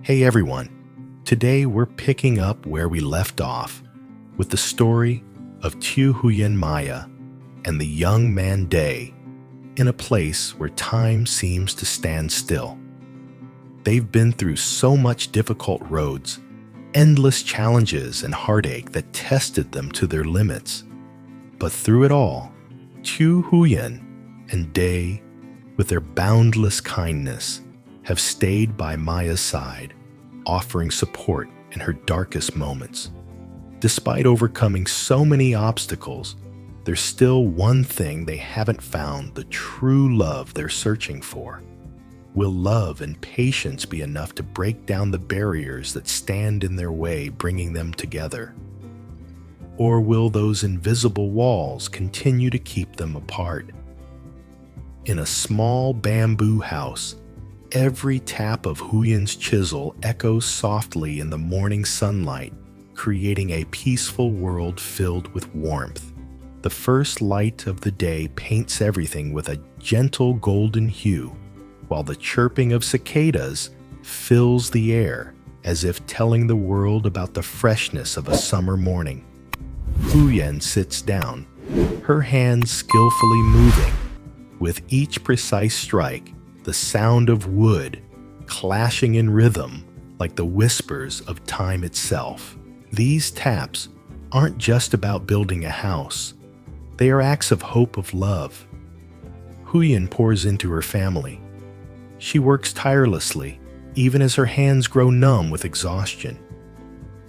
Hey everyone, today we're picking up where we left off with the story of Tieu Huyen Maya and the young man Day in a place where time seems to stand still. They've been through so much difficult roads, endless challenges and heartache that tested them to their limits. But through it all, Tieu Huyen and Day, with their boundless kindness, have stayed by Maya's side, offering support in her darkest moments. Despite overcoming so many obstacles, there's still one thing they haven't found: the true love they're searching for. Will love and patience be enough to break down the barriers that stand in their way, bringing them together? Or will those invisible walls continue to keep them apart? In a small bamboo house, every tap of Huyen's chisel echoes softly in the morning sunlight, creating a peaceful world filled with warmth. The first light of the day paints everything with a gentle golden hue, while the chirping of cicadas fills the air as if telling the world about the freshness of a summer morning. Huyen sits down, her hands skillfully moving. With each precise strike, the sound of wood clashing in rhythm like the whispers of time itself. These taps aren't just about building a house. They are acts of hope, of love. Huyen pours into her family. She works tirelessly, even as her hands grow numb with exhaustion.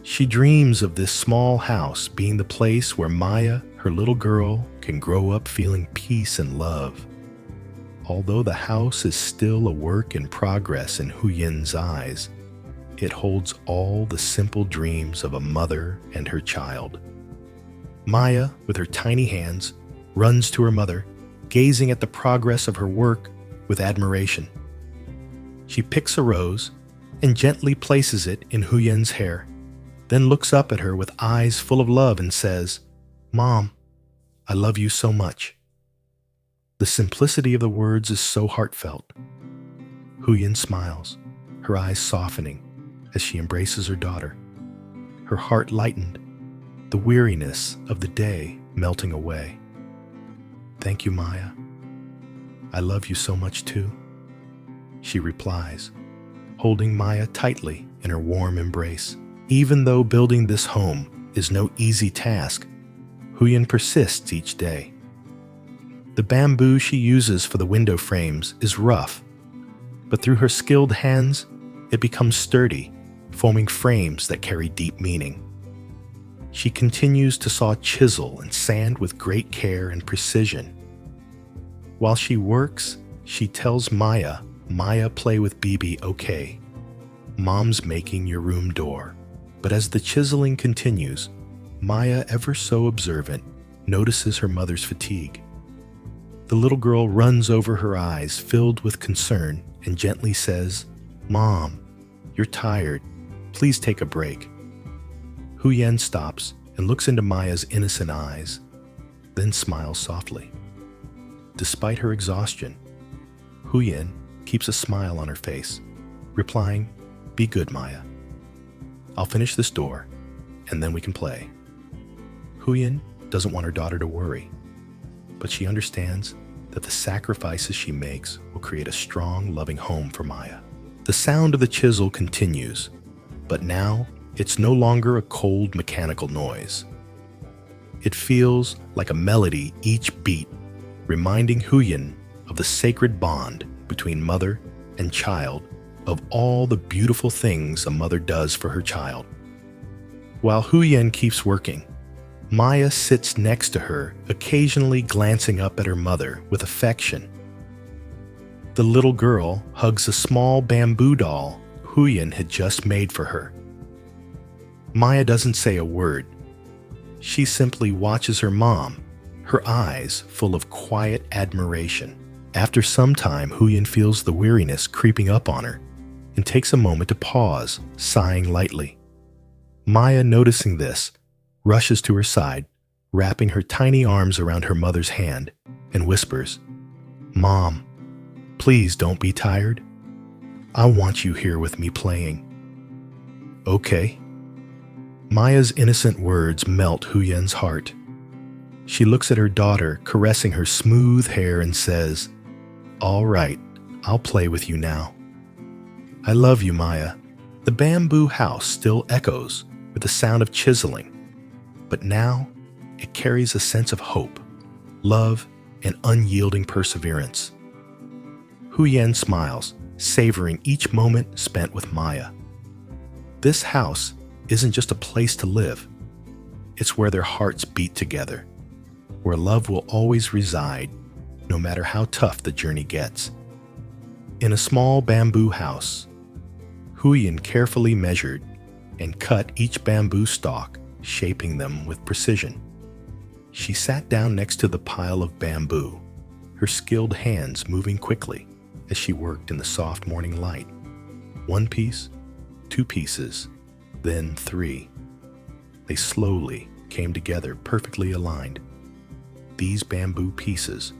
She dreams of this small house being the place where Maya, her little girl, can grow up feeling peace and love. Although the house is still a work in progress in Huyen's eyes, it holds all the simple dreams of a mother and her child. Maya, with her tiny hands, runs to her mother, gazing at the progress of her work with admiration. She picks a rose and gently places it in Huyen's hair, then looks up at her with eyes full of love and says, "Mom, I love you so much." The simplicity of the words is so heartfelt. Huyen smiles, her eyes softening as she embraces her daughter. Her heart lightened, the weariness of the day melting away. "Thank you, Maya. I love you so much too," she replies, holding Maya tightly in her warm embrace. Even though building this home is no easy task, Huyen persists each day. The bamboo she uses for the window frames is rough, but through her skilled hands, it becomes sturdy, forming frames that carry deep meaning. She continues to saw chisel and sand with great care and precision. While she works, she tells Maya, "Maya, play with Bibi, okay? Mom's making your room door." But as the chiseling continues, Maya, ever so observant, notices her mother's fatigue. The little girl runs over her eyes, filled with concern, and gently says, "Mom, you're tired. Please take a break." Huyen stops and looks into Maya's innocent eyes, then smiles softly. Despite her exhaustion, Huyen keeps a smile on her face, replying, "Be good, Maya. I'll finish this door, and then we can play." Huyen doesn't want her daughter to worry, but she understands that the sacrifices she makes will create a strong, loving home for Maya. The sound of the chisel continues, but now it's no longer a cold, mechanical noise. It feels like a melody each beat, reminding Huyen of the sacred bond between mother and child, of all the beautiful things a mother does for her child. While Huyen keeps working, Maya sits next to her, occasionally glancing up at her mother with affection. The little girl hugs a small bamboo doll Huyen had just made for her. Maya doesn't say a word. She simply watches her mom, her eyes full of quiet admiration. After some time, Huyen feels the weariness creeping up on her and takes a moment to pause, sighing lightly. Maya, noticing this, rushes to her side, wrapping her tiny arms around her mother's hand, and whispers, "Mom, please don't be tired. I want you here with me playing." Okay. Maya's innocent words melt Huyen's heart. She looks at her daughter, caressing her smooth hair, and says, "All right, I'll play with you now." "I love you, Maya." The bamboo house still echoes with the sound of chiseling, but now it carries a sense of hope, love, and unyielding perseverance. Huyen smiles, savoring each moment spent with Maya. This house isn't just a place to live. It's where their hearts beat together, where love will always reside, no matter how tough the journey gets. In a small bamboo house, Huyen carefully measured and cut each bamboo stalk, shaping them with precision. She sat down next to the pile of bamboo, her skilled hands moving quickly as she worked in the soft morning light. 1 piece, 2 pieces, then 3. They slowly came together, perfectly aligned. These bamboo pieces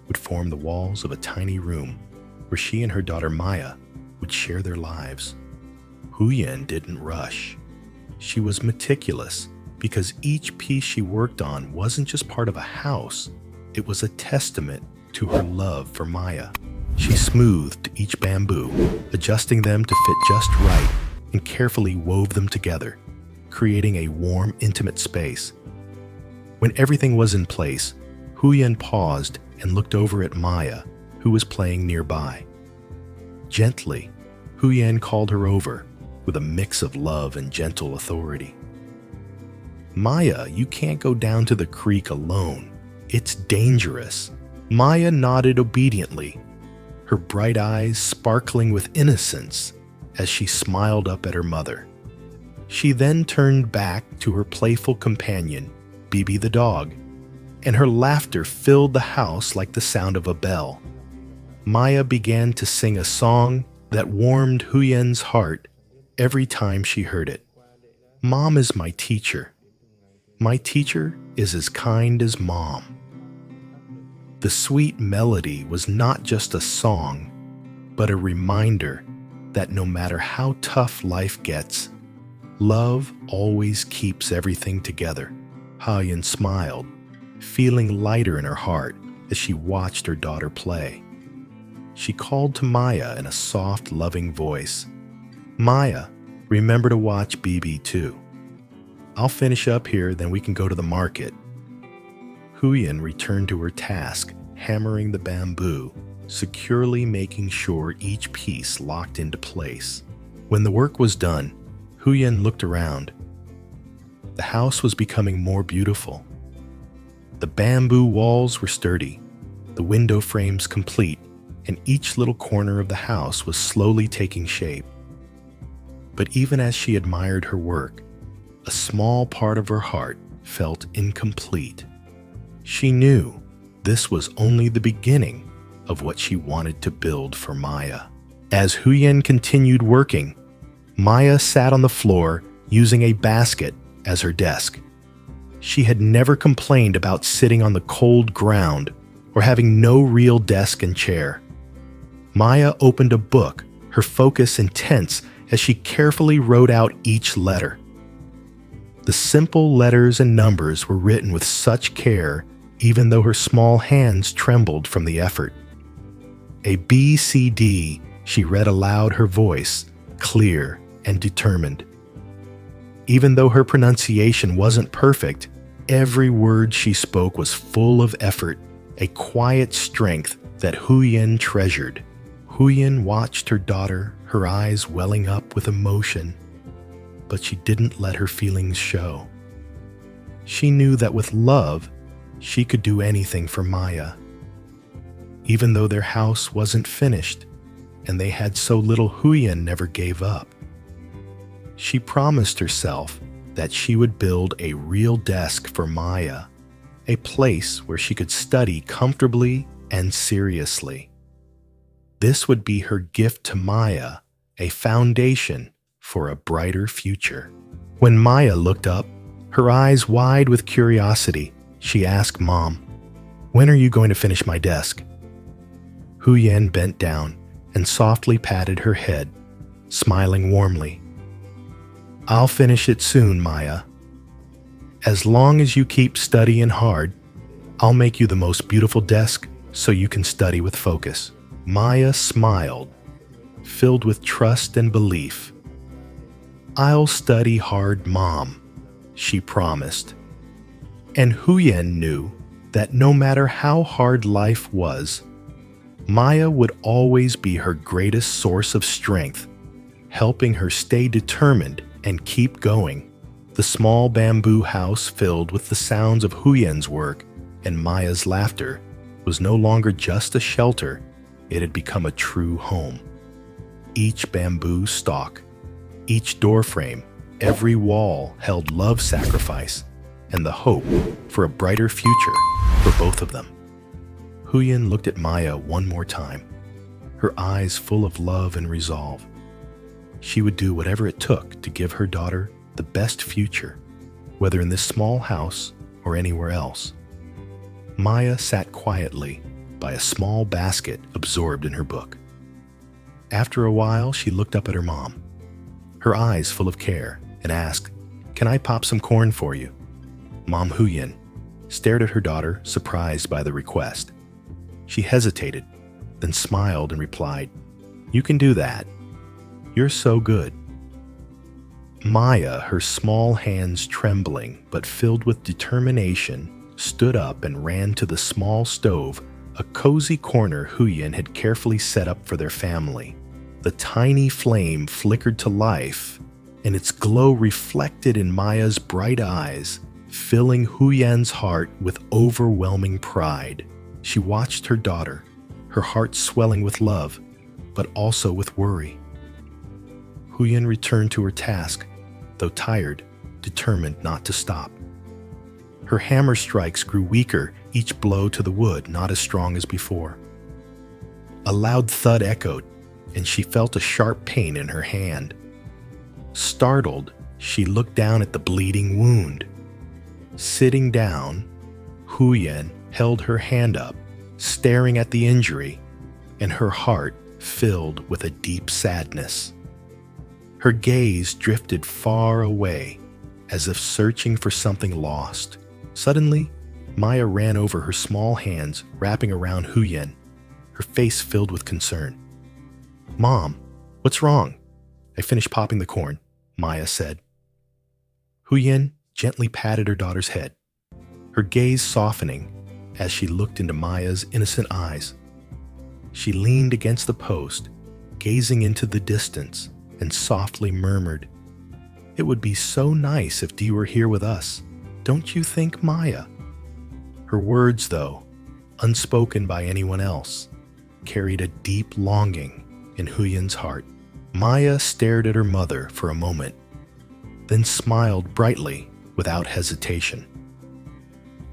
would form the walls of a tiny room where she and her daughter Maya would share their lives. Huyen didn't rush. She was meticulous because each piece she worked on wasn't just part of a house, it was a testament to her love for Maya. She smoothed each bamboo, adjusting them to fit just right, and carefully wove them together, creating a warm, intimate space. When everything was in place, Huyen paused and looked over at Maya, who was playing nearby. Gently, Huyen called her over with a mix of love and gentle authority. "Maya, you can't go down to the creek alone. It's dangerous." Maya nodded obediently, her bright eyes sparkling with innocence as she smiled up at her mother. She then turned back to her playful companion, Bibi the dog, and her laughter filled the house like the sound of a bell. Maya began to sing a song that warmed Huyen's heart every time she heard it. "Mom is my teacher. My teacher is as kind as Mom." The sweet melody was not just a song, but a reminder that no matter how tough life gets, love always keeps everything together. Huyen smiled, feeling lighter in her heart as she watched her daughter play. She called to Maya in a soft, loving voice. "Maya, remember to watch Bibi too. I'll finish up here, then we can go to the market." Huyen returned to her task, hammering the bamboo, securely making sure each piece locked into place. When the work was done, Huyen looked around. The house was becoming more beautiful. The bamboo walls were sturdy, the window frames complete, and each little corner of the house was slowly taking shape. But even as she admired her work, a small part of her heart felt incomplete. She knew this was only the beginning of what she wanted to build for Maya. As Huyen continued working, Maya sat on the floor using a basket as her desk. She had never complained about sitting on the cold ground or having no real desk and chair. Maya opened a book, her focus intense as she carefully wrote out each letter. The simple letters and numbers were written with such care, even though her small hands trembled from the effort. A B, C, D, she read aloud, her voice clear and determined. Even though her pronunciation wasn't perfect, every word she spoke was full of effort, a quiet strength that Huyen treasured. Huyen watched her daughter, her eyes welling up with emotion, but she didn't let her feelings show. She knew that with love, she could do anything for Maya. Even though their house wasn't finished, and they had so little, Huyen never gave up. She promised herself that she would build a real desk for Maya, a place where she could study comfortably and seriously. This would be her gift to Maya, a foundation for a brighter future. When Maya looked up, her eyes wide with curiosity, she asked Mom, "When are you going to finish my desk?" Huyen bent down and softly patted her head, smiling warmly. I'll finish it soon, Maya. As long as you keep studying hard, I'll make you the most beautiful desk so you can study with focus. Maya smiled, filled with trust and belief. I'll study hard, Mom, she promised. And Huyen knew that no matter how hard life was, Maya would always be her greatest source of strength, helping her stay determined and keep going. The small bamboo house filled with the sounds of Huyen's work and Maya's laughter was no longer just a shelter, it had become a true home. Each bamboo stalk, each doorframe, every wall held love sacrifice and the hope for a brighter future for both of them. Huyen looked at Maya one more time, her eyes full of love and resolve. She would do whatever it took to give her daughter the best future, whether in this small house or anywhere else. Maya sat quietly by a small basket absorbed in her book. After a while, she looked up at her mom, her eyes full of care, and asked, "Can I pop some corn for you?" Mom Huyen stared at her daughter, surprised by the request. She hesitated, then smiled and replied, "You can do that. You're so good." Maya, her small hands trembling but filled with determination, stood up and ran to the small stove, a cozy corner Huyen had carefully set up for their family. The tiny flame flickered to life, and its glow reflected in Maya's bright eyes, filling Huyen's heart with overwhelming pride. She watched her daughter, her heart swelling with love, but also with worry. Huyen returned to her task, though tired, determined not to stop. Her hammer strikes grew weaker, each blow to the wood not as strong as before. A loud thud echoed, and she felt a sharp pain in her hand. Startled, she looked down at the bleeding wound. Sitting down, Huyen held her hand up, staring at the injury, and her heart filled with a deep sadness. Her gaze drifted far away, as if searching for something lost. Suddenly, Maya ran over her small hands, wrapping around Huyen, her face filled with concern. "Mom, what's wrong?" "I finished popping the corn," Maya said. Huyen gently patted her daughter's head, her gaze softening as she looked into Maya's innocent eyes. She leaned against the post, gazing into the distance, and softly murmured, "It would be so nice if Dee were here with us. Don't you think, Maya?" Her words, though, unspoken by anyone else, carried a deep longing in Huyen's heart. Maya stared at her mother for a moment, then smiled brightly without hesitation.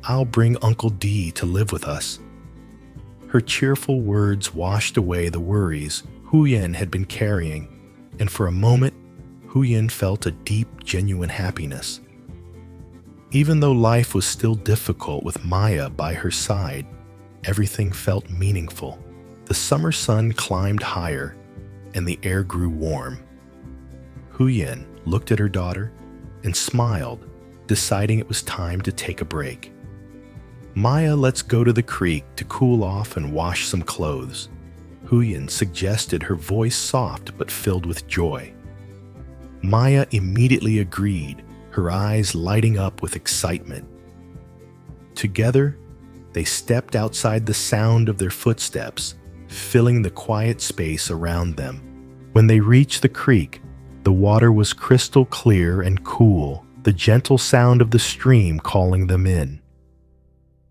"I'll bring Uncle Dee to live with us." Her cheerful words washed away the worries Huyen had been carrying, and for a moment, Huyen felt a deep, genuine happiness. Even though life was still difficult with Maya by her side, everything felt meaningful. The summer sun climbed higher, and the air grew warm. Huyen looked at her daughter and smiled, deciding it was time to take a break. "Maya, let's go to the creek to cool off and wash some clothes," Huyen suggested, her voice soft but filled with joy. Maya immediately agreed, her eyes lighting up with excitement. Together, they stepped outside the sound of their footsteps, filling the quiet space around them. When they reached the creek, the water was crystal clear and cool, the gentle sound of the stream calling them in.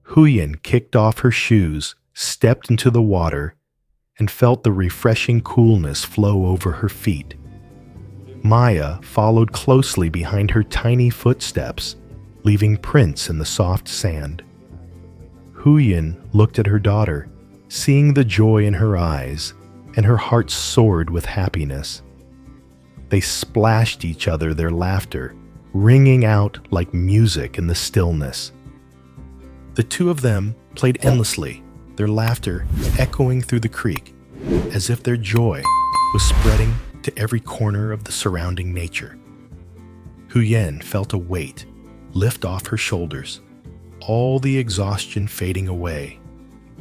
Huyen kicked off her shoes, stepped into the water, and felt the refreshing coolness flow over her feet. Maya followed closely behind her tiny footsteps, leaving prints in the soft sand. Huyen looked at her daughter, seeing the joy in her eyes, and her heart soared with happiness. They splashed each other, their laughter ringing out like music in the stillness. The two of them played endlessly, their laughter echoing through the creek, as if their joy was spreading to every corner of the surrounding nature. Huyen felt a weight lift off her shoulders, all the exhaustion fading away,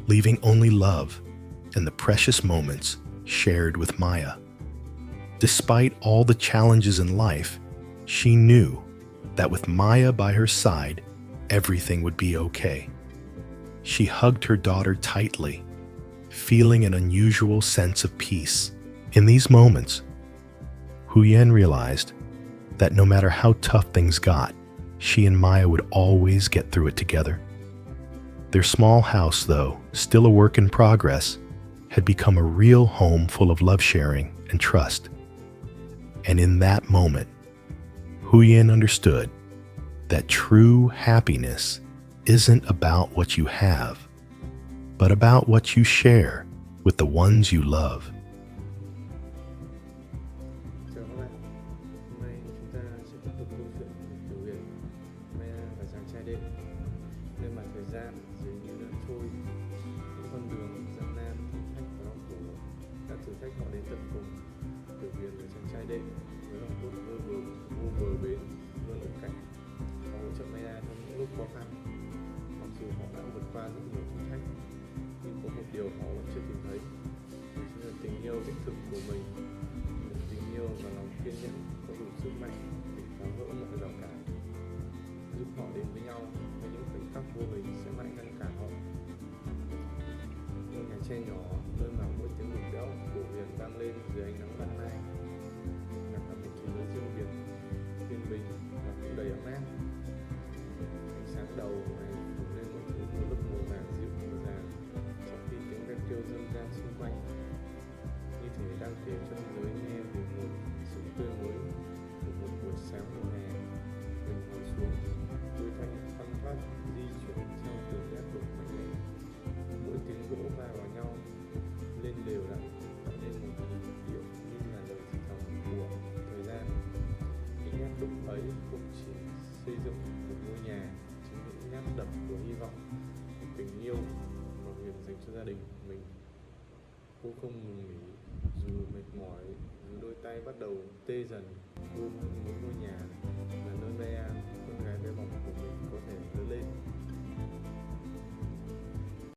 leaving only love and the precious moments shared with Maya. Despite all the challenges in life, she knew that with Maya by her side, everything would be okay. She hugged her daughter tightly, feeling an unusual sense of peace. In these moments, Huyen realized that no matter how tough things got, she and Maya would always get through it together. Their small house, though still a work in progress, had become a real home full of love sharing and trust. And in that moment, Huyen understood that true happiness isn't about what you have, but about what you share with the ones you love. Chào các bạn, hôm nay chúng ta sẽ tiếp tục câu chuyện của Huyen, Maya và chàng trai đêm. Nơi mà thời gian dường như đã trôi, những con đường gian nan, thử thách và đau khổ đã thử thách họ đến tận cùng. Từ Huyen và chàng trai đêm với lòng tốt vô bờ bến luôn ở cạnh và hỗ trợ Maya trong những lúc khó khăn. Mặc dù họ đã vượt qua rất nhiều thử thách, nhưng có một điều họ vẫn chưa tìm thấy, đó chính là tình yêu đích thực của mình. Một tình yêu và lòng kiên nhẫn có đủ sức mạnh để phá vỡ mọi rào cản, giúp họ đến với nhau với những khoảnh khắc vô hình sẽ mãi ngăn cản họ. Ngôi nhà tre nhỏ nơi mà mỗi tiếng đục đẽo của Huyen vang lên dưới ánh nắng ban mai, là cả một thế giới riêng biệt, yên bình và cũng đầy ấm áp. Ánh sáng đầu ngày phủ lên mọi thứ một lớp màu vàng dịu màu vàng, trong khi tiếng ve kêu râm ran xung quanh như thể đang kể cho thế giới nghe về một sự tươi mới của một buổi sáng mùa hè. Mình ngồi xuống, đôi tay thoăn thoắt di chuyển theo từng nét đục mạnh mẽ, mỗi tiếng gỗ va vào nhau lên đều đặn tạo nên một nhịp điệu như là lời thì thầm của thời gian. Những nét đục ấy không chỉ xây dựng một ngôi nhà, chính những nét đập của hy vọng, tình yêu mà Huyen dành cho gia đình của mình. Cô không ngừng nghỉ, dù mệt mỏi, dù đôi tay bắt đầu tê dần ôm mỗi ngôi nhà.